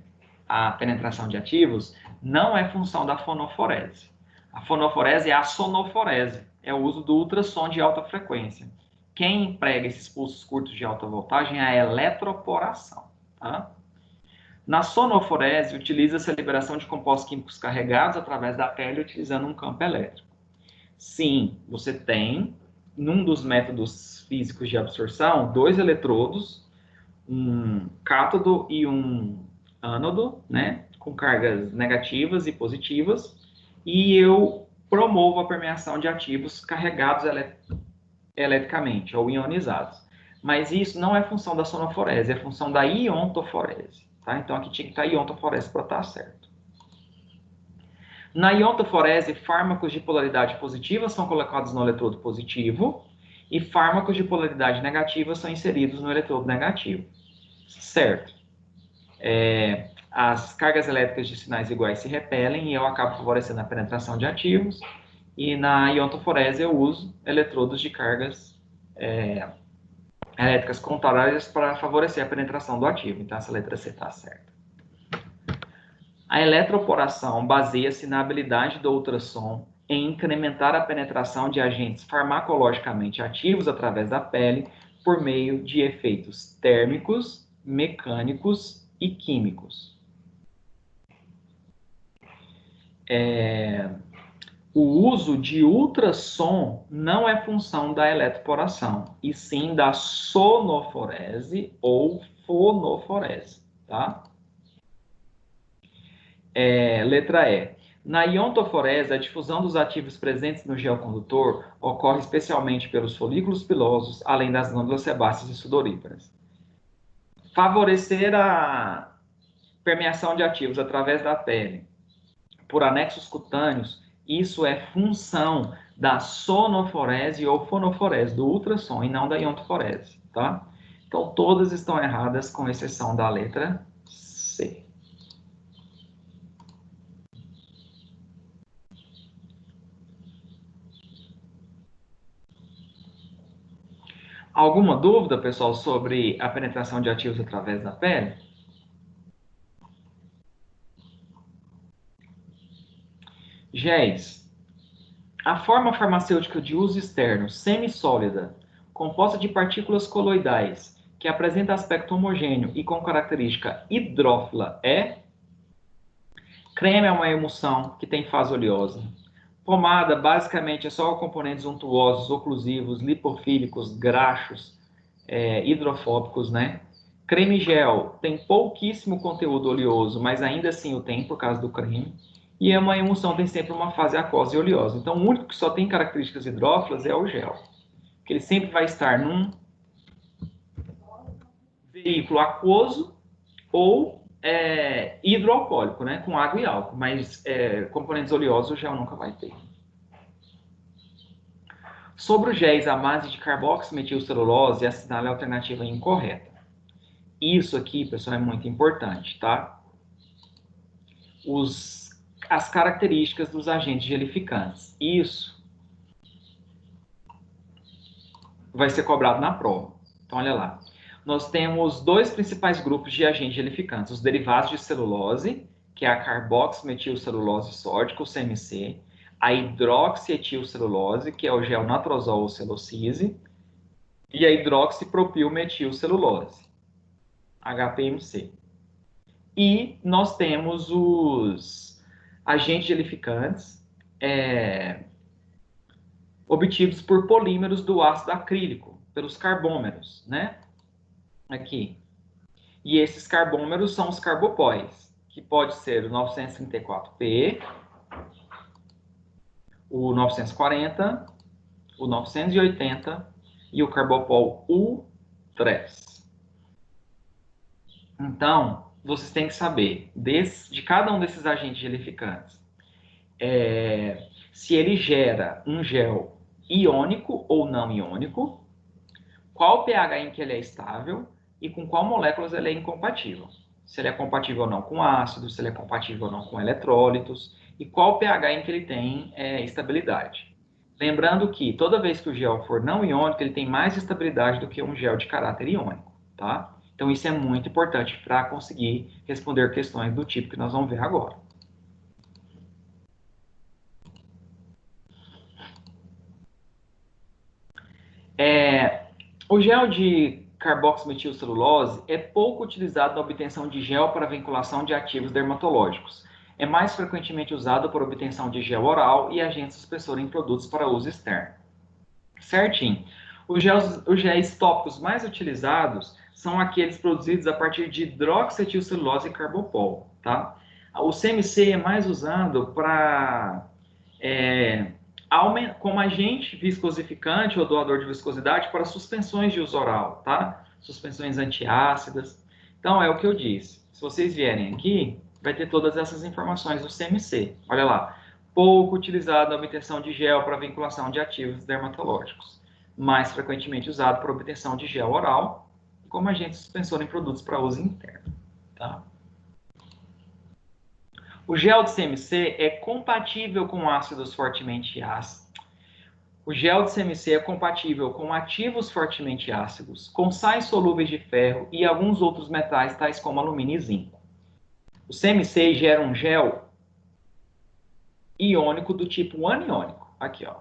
a penetração de ativos não é função da fonoforese. A fonoforese é a sonoforese, é o uso do ultrassom de alta frequência. Quem emprega esses pulsos curtos de alta voltagem é a eletroporação. Tá? Na sonoforese, utiliza-se a liberação de compostos químicos carregados através da pele utilizando um campo elétrico. Sim, você tem, num dos métodos físicos de absorção, 2 eletrodos, um cátodo e um ânodo, né, com cargas negativas e positivas, e eu promovo a permeação de ativos carregados eletricamente ou ionizados. Mas isso não é função da sonoforese, é função da iontoforese. Tá? Então aqui tinha que estar iontoforese para estar certo. Na iontoforese, fármacos de polaridade positiva são colocados no eletrodo positivo e fármacos de polaridade negativa são inseridos no eletrodo negativo. Certo. As cargas elétricas de sinais iguais se repelem e eu acabo favorecendo a penetração de ativos. E na iontoforese eu uso eletrodos de cargas elétricas contrárias para favorecer a penetração do ativo. Então essa letra C está certa. A eletroporação baseia-se na habilidade do ultrassom em incrementar a penetração de agentes farmacologicamente ativos através da pele por meio de efeitos térmicos, mecânicos e químicos. O uso de ultrassom não é função da eletroporação, e sim da sonoforese ou fonoforese, tá? Letra E. Na iontoforese, a difusão dos ativos presentes no gel condutor ocorre especialmente pelos folículos pilosos, além das glândulas sebáceas e sudoríparas. Favorecer a permeação de ativos através da pele por anexos cutâneos, isso é função da sonoforese ou fonoforese, do ultrassom, e não da iontoforese, tá? Então, todas estão erradas, com exceção da letra C. Alguma dúvida, pessoal, sobre a penetração de ativos através da pele? GES. A forma farmacêutica de uso externo, semissólida, composta de partículas coloidais, que apresenta aspecto homogêneo e com característica hidrófila é... Creme é uma emulsão que tem fase oleosa. Pomada, basicamente, é só componentes untuosos, oclusivos, lipofílicos, graxos, hidrofóbicos, né? Creme gel tem pouquíssimo conteúdo oleoso, mas ainda assim o tem por causa do creme. E uma emulsão tem sempre uma fase aquosa e oleosa. Então, o único que só tem características hidrófilas é o gel. Que ele sempre vai estar num veículo aquoso ou hidroalcoólico, né? Com água e álcool. Mas componentes oleosos o gel nunca vai ter. Sobre os géis à base de carboximetilcelulose, assinale a alternativa incorreta. Isso aqui, pessoal, é muito importante, tá? As características dos agentes gelificantes. Isso vai ser cobrado na prova. Então, olha lá. Nós temos 2 principais grupos de agentes gelificantes. Os derivados de celulose, que é a carboximetilcelulose sódica, o CMC. A hidroxietilcelulose, que é o gel natrosol ou celulose. E a hidroxipropilmetilcelulose, HPMC. E nós temos os agentes gelificantes obtidos por polímeros do ácido acrílico, pelos carbômeros, né? Aqui. E esses carbômeros são os carbopóis, que pode ser o 934P, o 940, o 980 e o carbopol U3. Então, vocês têm que saber de cada um desses agentes gelificantes, se ele gera um gel iônico ou não iônico, qual pH em que ele é estável e com qual moléculas ele é incompatível. Se ele é compatível ou não com ácido, se ele é compatível ou não com eletrólitos, e qual pH em que ele tem estabilidade. Lembrando que toda vez que o gel for não iônico, ele tem mais estabilidade do que um gel de caráter iônico, tá? Então isso é muito importante para conseguir responder questões do tipo que nós vamos ver agora. O gel de carboximetilcelulose é pouco utilizado na obtenção de gel para vinculação de ativos dermatológicos. É mais frequentemente usado para obtenção de gel oral e agente suspensor em produtos para uso externo. Certinho. Os géis tópicos mais utilizados são aqueles produzidos a partir de hidroxietilcelulose e carbopol, tá? O CMC é mais usado para como agente viscosificante ou doador de viscosidade para suspensões de uso oral, tá? Suspensões antiácidas. Então, é o que eu disse. Se vocês vierem aqui, vai ter todas essas informações do CMC. Olha lá. Pouco utilizado na obtenção de gel para vinculação de ativos dermatológicos. Mais frequentemente usado para obtenção de gel oral, como agente suspensor em produtos para uso interno, tá? O gel de CMC é compatível com ácidos fortemente ácidos. O gel de CMC é compatível com ativos fortemente ácidos, com sais solúveis de ferro e alguns outros metais, tais como alumínio e zinco. O CMC gera um gel iônico do tipo aniônico. Aqui, ó.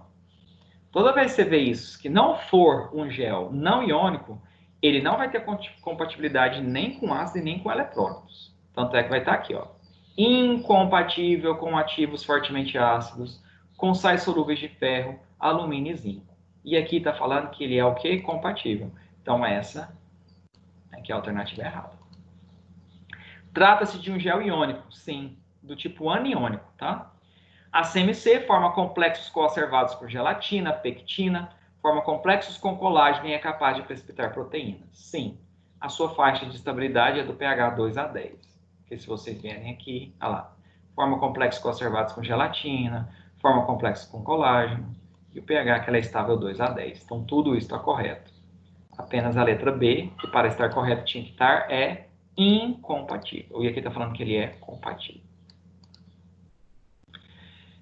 Toda vez que você vê isso, que não for um gel não iônico, ele não vai ter compatibilidade nem com ácido e nem com eletrólitos. Tanto é que vai estar aqui, ó. Incompatível com ativos fortemente ácidos, com sais solúveis de ferro, alumínio e zinco. E aqui está falando que ele é o quê? Compatível. Então, essa aqui é a alternativa errada. Trata-se de um gel iônico, sim, do tipo aniônico, tá? A CMC forma complexos coacervados por gelatina, pectina, forma complexos com colágeno e é capaz de precipitar proteínas. Sim, a sua faixa de estabilidade é do pH 2 a 10. Porque se vocês vierem aqui, olha lá, forma complexos coacervados com gelatina, forma complexos com colágeno, e o pH que ela é estável 2 a 10. Então, tudo isso está correto. Apenas a letra B, que para estar correto tinha que estar, é incompatível. E aqui está falando que ele é compatível.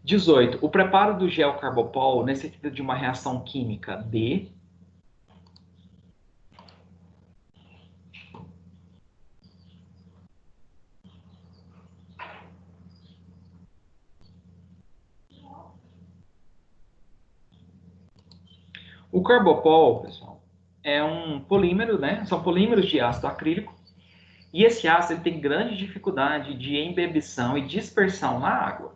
18. O preparo do gel carbopol necessita de uma reação química de... O carbopol, pessoal, é um polímero, né? São polímeros de ácido acrílico. E esse ácido ele tem grande dificuldade de embebição e dispersão na água.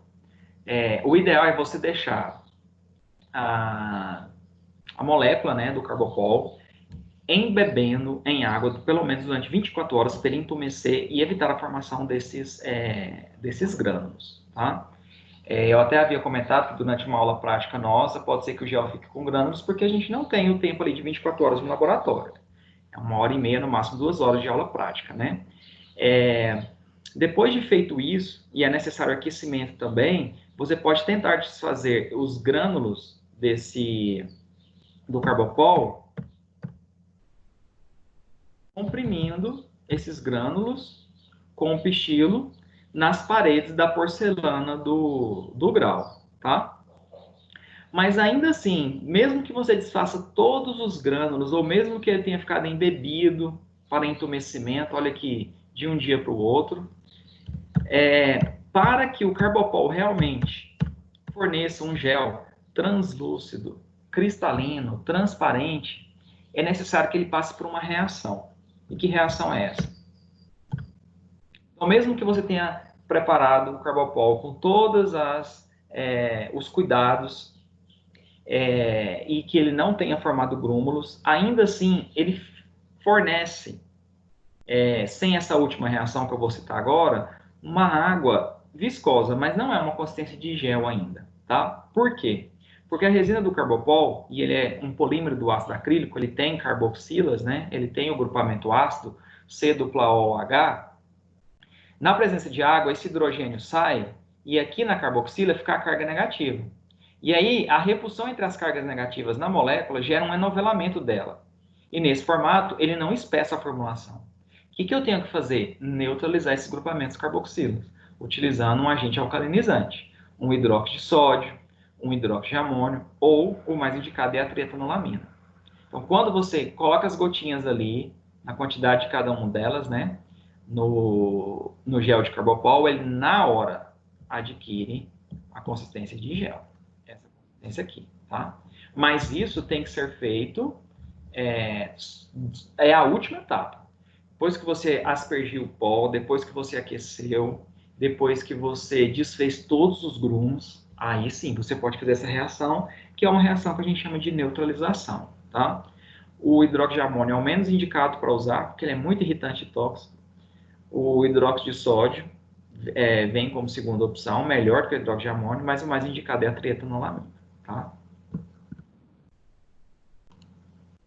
O ideal é você deixar a molécula, né, do carbopol embebendo em água pelo menos durante 24 horas para ele entumecer e evitar a formação desses grânulos, tá? Eu até havia comentado que durante uma aula prática nossa, pode ser que o gel fique com grânulos, porque a gente não tem o tempo ali de 24 horas no laboratório. É 1h30, no máximo 2 horas de aula prática, né? Depois de feito isso, e é necessário aquecimento também, você pode tentar desfazer os grânulos do carbopol, comprimindo esses grânulos com o pichilo nas paredes da porcelana do grau, tá? Mas ainda assim, mesmo que você desfaça todos os grânulos, ou mesmo que ele tenha ficado embebido para entumecimento, olha aqui, de um dia para o outro, para que o carbopol realmente forneça um gel translúcido, cristalino, transparente, é necessário que ele passe por uma reação. E que reação é essa? Então, mesmo que você tenha preparado o carbopol com todos os cuidados, e que ele não tenha formado grúmulos, ainda assim ele fornece, sem essa última reação que eu vou citar agora, uma água viscosa, mas não é uma consistência de gel ainda, tá? Por quê? Porque a resina do carbopol, e ele é um polímero do ácido acrílico, ele tem carboxilas, né? Ele tem o grupamento ácido, C-OH. Na presença de água, esse hidrogênio sai e aqui na carboxila fica a carga negativa. E aí, a repulsão entre as cargas negativas na molécula gera um enovelamento dela. E nesse formato, ele não espessa a formulação. O que eu tenho que fazer? Neutralizar esses grupamentos carboxilos, utilizando um agente alcalinizante, um hidróxido de sódio, um hidróxido de amônio, ou o mais indicado é a trietanolamina. Então, quando você coloca as gotinhas ali, na quantidade de cada uma delas, né, no gel de carbopol, ele na hora adquire a consistência de gel. Essa consistência aqui, tá? Mas isso tem que ser feito, é a última etapa. Depois que você aspergiu o pó, depois que você aqueceu, depois que você desfez todos os grumos, aí sim você pode fazer essa reação, que é uma reação que a gente chama de neutralização, tá? O hidróxido de amônio é o menos indicado para usar, porque ele é muito irritante e tóxico. O hidróxido de sódio vem como segunda opção, melhor que o hidróxido de amônio, mas o mais indicado é a trietanolamina, tá?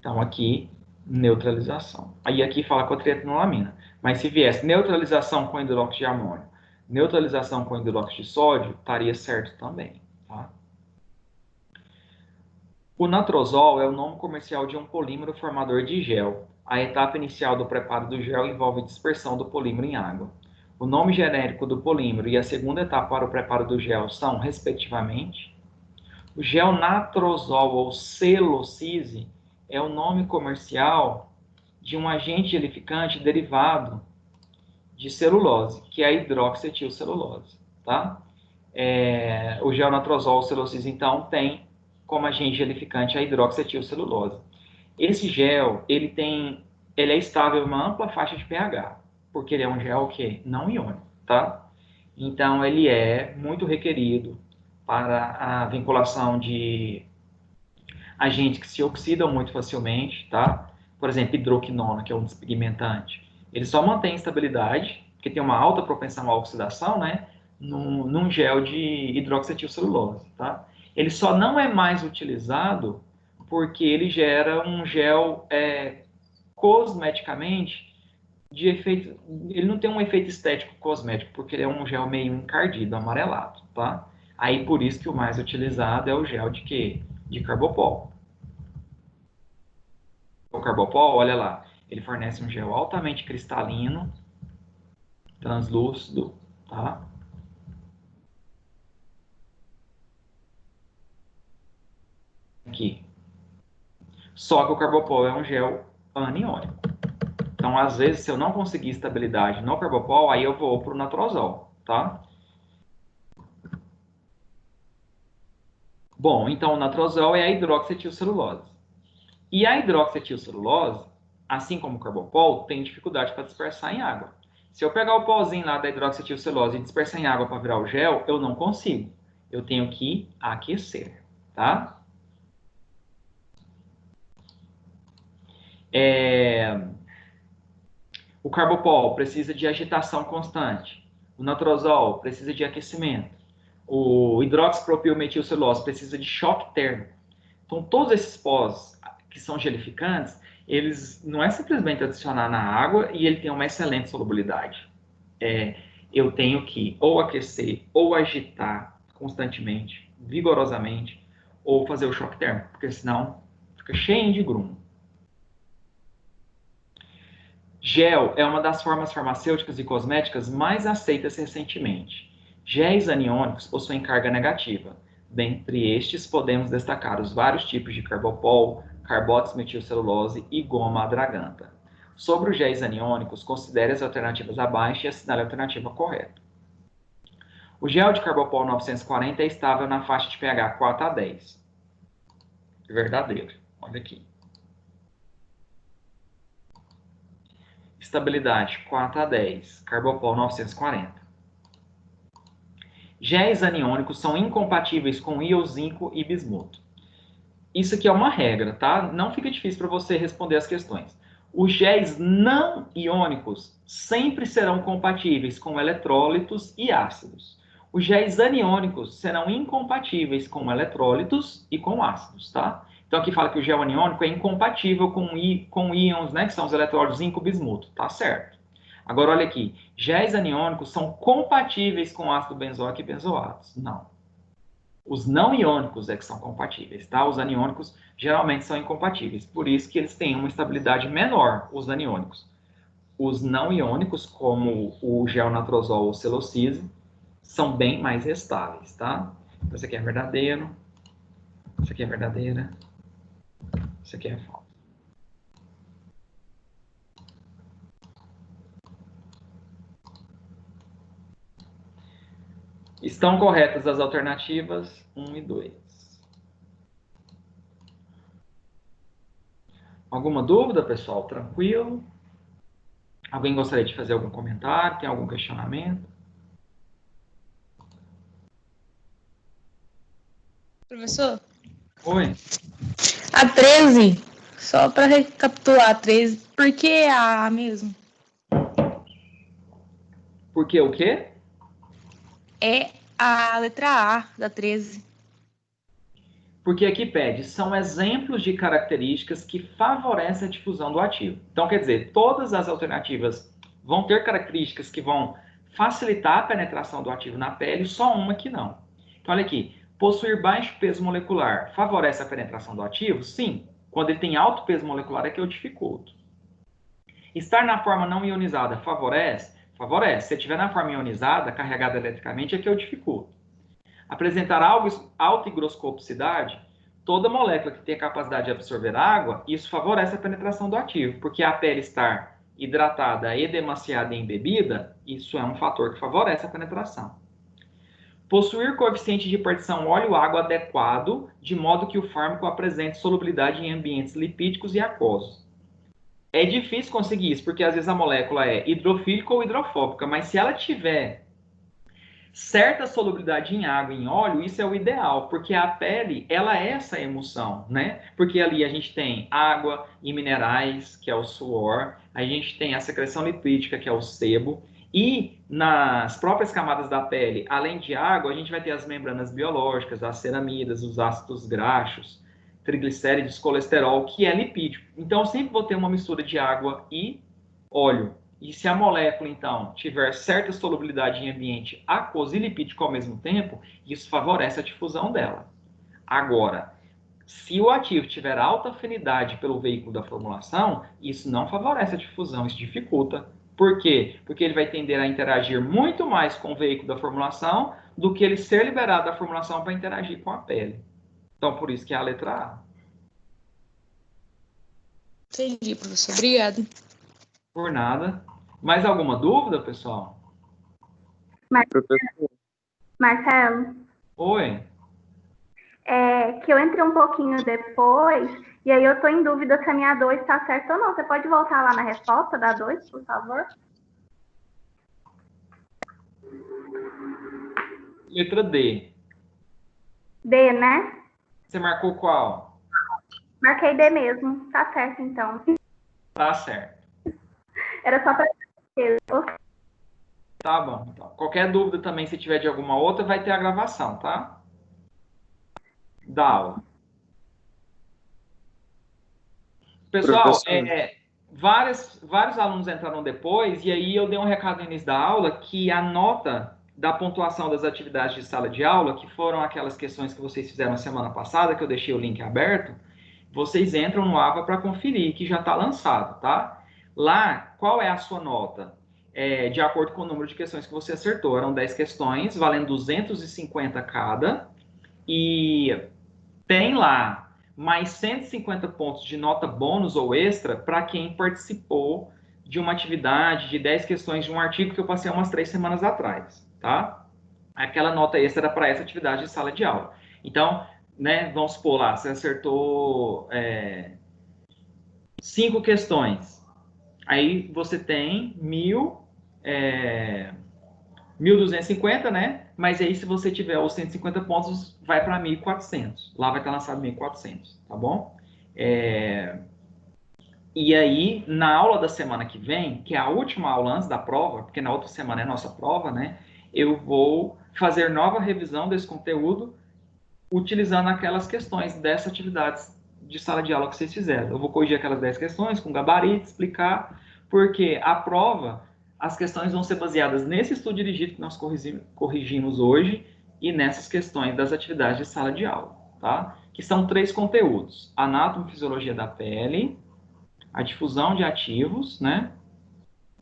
Então, aqui, neutralização. Aí, aqui fala com a trietanolamina. Mas se viesse neutralização com hidróxido de amônio, neutralização com hidróxido de sódio, estaria certo também, tá? O natrozol é o nome comercial de um polímero formador de gel. A etapa inicial do preparo do gel envolve dispersão do polímero em água. O nome genérico do polímero e a segunda etapa para o preparo do gel são, respectivamente, o gel natrozol ou celulose é o nome comercial de um agente gelificante derivado de celulose, que é a hidroxietilcelulose, tá? O gel natrozol ou celulose, então, tem como agente gelificante a hidroxietilcelulose. Esse gel, ele é estável em uma ampla faixa de pH, porque ele é um gel que não iônico, tá? Então, ele é muito requerido para a vinculação de agentes que se oxidam muito facilmente, tá? Por exemplo, hidroquinona, que é um despigmentante. Ele só mantém estabilidade, porque tem uma alta propensão à oxidação, né? Num gel de hidroxietilcelulose, tá? Ele só não é mais utilizado porque ele gera um gel cosmeticamente de efeito. Ele não tem um efeito estético cosmético, porque ele é um gel meio encardido, amarelado, tá? Aí por isso que o mais utilizado é o gel de quê? De carbopol. O carbopol, olha lá, ele fornece um gel altamente cristalino, translúcido, tá? Aqui. Só que o carbopol é um gel aniônico. Então, às vezes, se eu não conseguir estabilidade no carbopol, aí eu vou para o natrozol, tá? Bom, então o natrozol é a hidroxietilcelulose. E a hidroxietilcelulose, assim como o carbopol, tem dificuldade para dispersar em água. Se eu pegar o pozinho lá da hidroxietilcelulose e dispersar em água para virar o gel, eu não consigo. Eu tenho que aquecer, tá? O carbopol precisa de agitação constante. O natrozol precisa de aquecimento. O hidroxipropilmetilcelulose precisa de choque térmico. Então, todos esses pós que são gelificantes, eles não é simplesmente adicionar na água e ele tem uma excelente solubilidade. Eu tenho que ou aquecer ou agitar constantemente, vigorosamente, ou fazer o choque térmico, porque senão fica cheio de grumo. Gel é uma das formas farmacêuticas e cosméticas mais aceitas recentemente. Géis aniônicos possuem carga negativa. Dentre estes, podemos destacar os vários tipos de carbopol, carboxmetilcelulose e goma adraganta. Sobre os géis aniônicos, considere as alternativas abaixo e assinale a alternativa correta. O gel de carbopol 940 é estável na faixa de pH 4 a 10. Verdadeiro. Olha aqui. Estabilidade 4 a 10. Carbopol 940. Géis aniônicos são incompatíveis com íon zinco e bismuto. isso aqui é uma regra, tá? Não fica difícil para você responder as questões. Os géis não iônicos sempre serão compatíveis com eletrólitos e ácidos. Os géis aniônicos serão incompatíveis com eletrólitos e com ácidos, tá? Então aqui fala que o gel aniônico é incompatível com íons, né, que são os eletrólitos zinco bismuto, tá certo? Agora olha aqui, géis aniônicos são compatíveis com ácido benzoico e benzoatos? Não. Os não iônicos é que são compatíveis, tá? Os aniônicos geralmente são incompatíveis, por isso que eles têm uma estabilidade menor, os aniônicos. Os não iônicos, como o gel natrosol ou celulose, são bem mais estáveis, tá? Então, isso aqui é verdadeiro, isso aqui é verdadeira, isso aqui é falso. Estão corretas as alternativas 1 e 2. Alguma dúvida, pessoal? Tranquilo? Alguém gostaria de fazer algum comentário? Tem algum questionamento? Professor, Oi? a 13, só para recapitular, a 13, por que a mesmo? Por que o quê? É a letra A da 13. Porque aqui pede, são exemplos de características que favorecem a difusão do ativo. Então, quer dizer, todas as alternativas vão ter características que vão facilitar a penetração do ativo na pele, só uma que não. Então, olha aqui, possuir baixo peso molecular favorece a penetração do ativo? Sim. Quando ele tem alto peso molecular é que eu dificulto. Estar na forma não ionizada favorece? Favorece. Se estiver na forma ionizada, carregada eletricamente, é que eu dificulto. Apresentar alta higroscopicidade, toda molécula que tem a capacidade de absorver água, isso favorece a penetração do ativo, porque a pele estar hidratada, edemaciada e embebida, isso é um fator que favorece a penetração. Possuir coeficiente de partição óleo-água adequado, de modo que o fármaco apresente solubilidade em ambientes lipídicos e aquosos. É difícil conseguir isso, porque às vezes a molécula é hidrofílica ou hidrofóbica, mas se ela tiver certa solubilidade em água e em óleo, isso é o ideal, porque a pele, ela é essa emulsão, né? Porque ali a gente tem água e minerais, que é o suor, a gente tem a secreção lipídica, que é o sebo, e nas próprias camadas da pele, além de água, a gente vai ter as membranas biológicas, as ceramidas, os ácidos graxos, triglicéridos, colesterol, que é lipídico. Então, eu sempre vou ter uma mistura de água e óleo. E se a molécula, então, tiver certa solubilidade em ambiente aquoso e lipídico ao mesmo tempo, isso favorece a difusão dela. Agora, se o ativo tiver alta afinidade pelo veículo da formulação, isso não favorece a difusão, isso dificulta. Por quê? Porque ele vai tender a interagir muito mais com o veículo da formulação do que ele ser liberado da formulação para interagir com a pele. Então, por isso que é a letra A. Entendi, professor. Obrigada. Por nada. Mais alguma dúvida, pessoal? Marcelo, Oi. que eu entrei um pouquinho depois, e aí eu tô em dúvida se a minha 2 está certa ou não. Você pode voltar lá na resposta da 2, por favor? Letra D. D, né? Você marcou qual? Marquei D mesmo. Tá certo, então. Tá certo. Era só para Tá bom. Então, qualquer dúvida também, se tiver de alguma outra, vai ter a gravação, tá? Da aula. Pessoal, vários alunos entraram depois, e aí eu dei um recado no início da aula que a nota da pontuação das atividades de sala de aula, que foram aquelas questões que vocês fizeram semana passada, que eu deixei o link aberto, vocês entram no AVA para conferir, que já está lançado, tá? Lá, qual é a sua nota? De acordo com o número de questões que você acertou. Eram 10 questões, valendo 250 cada, e tem lá mais 150 pontos de nota bônus ou extra para quem participou de uma atividade de 10 questões de um artigo que eu passei umas 3 semanas atrás, tá? Aquela nota extra era para essa atividade de sala de aula. Então, né, vamos supor lá, você acertou 5 questões. Aí você tem 1.250, né? mas aí se você tiver os 150 pontos, vai para 1.400. Lá vai estar lançado 1.400, tá bom? E aí, na aula da semana que vem, que é a última aula antes da prova, porque na outra semana é nossa prova, né? Eu vou fazer nova revisão desse conteúdo utilizando aquelas questões dessas atividades de sala de aula que vocês fizeram. Eu vou corrigir aquelas 10 questões com gabarito, explicar, porque a prova, as questões vão ser baseadas nesse estudo dirigido que nós corrigimos hoje e nessas questões das atividades de sala de aula, tá? Que são 3 conteúdos: anátomo e fisiologia da pele, a difusão de ativos, né?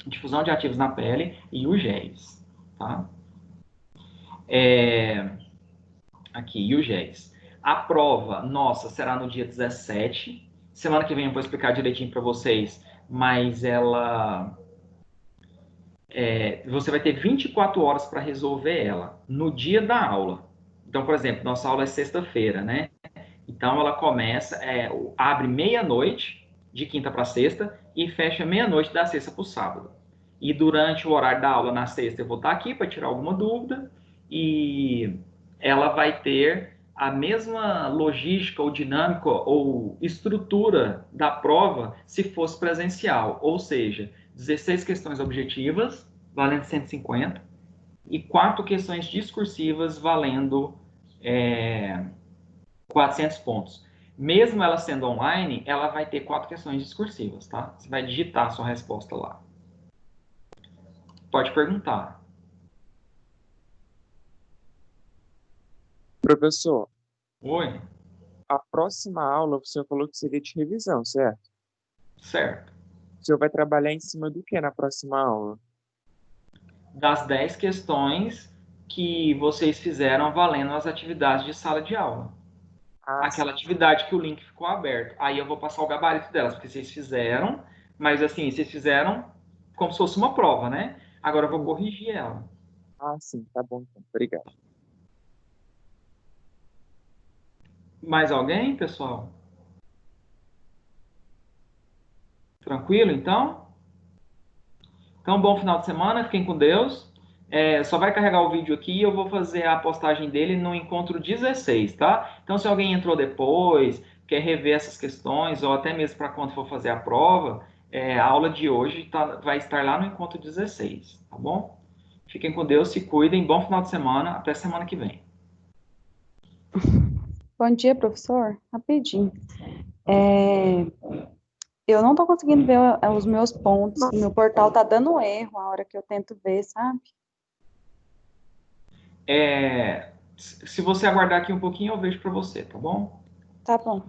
Difusão de ativos na pele e o GES, tá? Aqui, o GES. A prova nossa será no dia 17. Semana que vem eu vou explicar direitinho para vocês, mas você vai ter 24 horas para resolver ela no dia da aula. Então, por exemplo, nossa aula é sexta-feira, né? Então, ela começa, abre meia-noite, de quinta para sexta, e fecha meia-noite da sexta para o sábado. E durante o horário da aula na sexta, eu vou estar aqui para tirar alguma dúvida, e ela vai ter a mesma logística ou dinâmica ou estrutura da prova se fosse presencial, ou seja, 16 questões objetivas, valendo 150, e 4 questões discursivas, valendo 400 pontos. Mesmo ela sendo online, ela vai ter 4 questões discursivas, tá? Você vai digitar a sua resposta lá. Pode perguntar. Professor, Oi? a próxima aula o senhor falou que seria de revisão, certo? Certo. O senhor vai trabalhar em cima do que na próxima aula? Das 10 questões que vocês fizeram valendo as atividades de sala de aula. Aquela atividade que o link ficou aberto. Aí eu vou passar o gabarito delas, porque vocês fizeram, mas assim, vocês fizeram como se fosse uma prova, né? Agora eu vou corrigir ela. Ah, sim, tá bom então. Obrigado. Mais alguém, pessoal? Tranquilo, então? Então, bom final de semana, fiquem com Deus. Só vai carregar o vídeo aqui e eu vou fazer a postagem dele no encontro 16, tá? Então, se alguém entrou depois, quer rever essas questões, ou até mesmo para quando for fazer a prova, a aula de hoje vai estar lá no encontro 16, tá bom? Fiquem com Deus, se cuidem, bom final de semana, até semana que vem. Bom dia, professor. Rapidinho. Eu não tô conseguindo ver os meus pontos. Meu portal tá dando erro a hora que eu tento ver, sabe? Se você aguardar aqui um pouquinho, eu vejo para você, tá bom? Tá bom.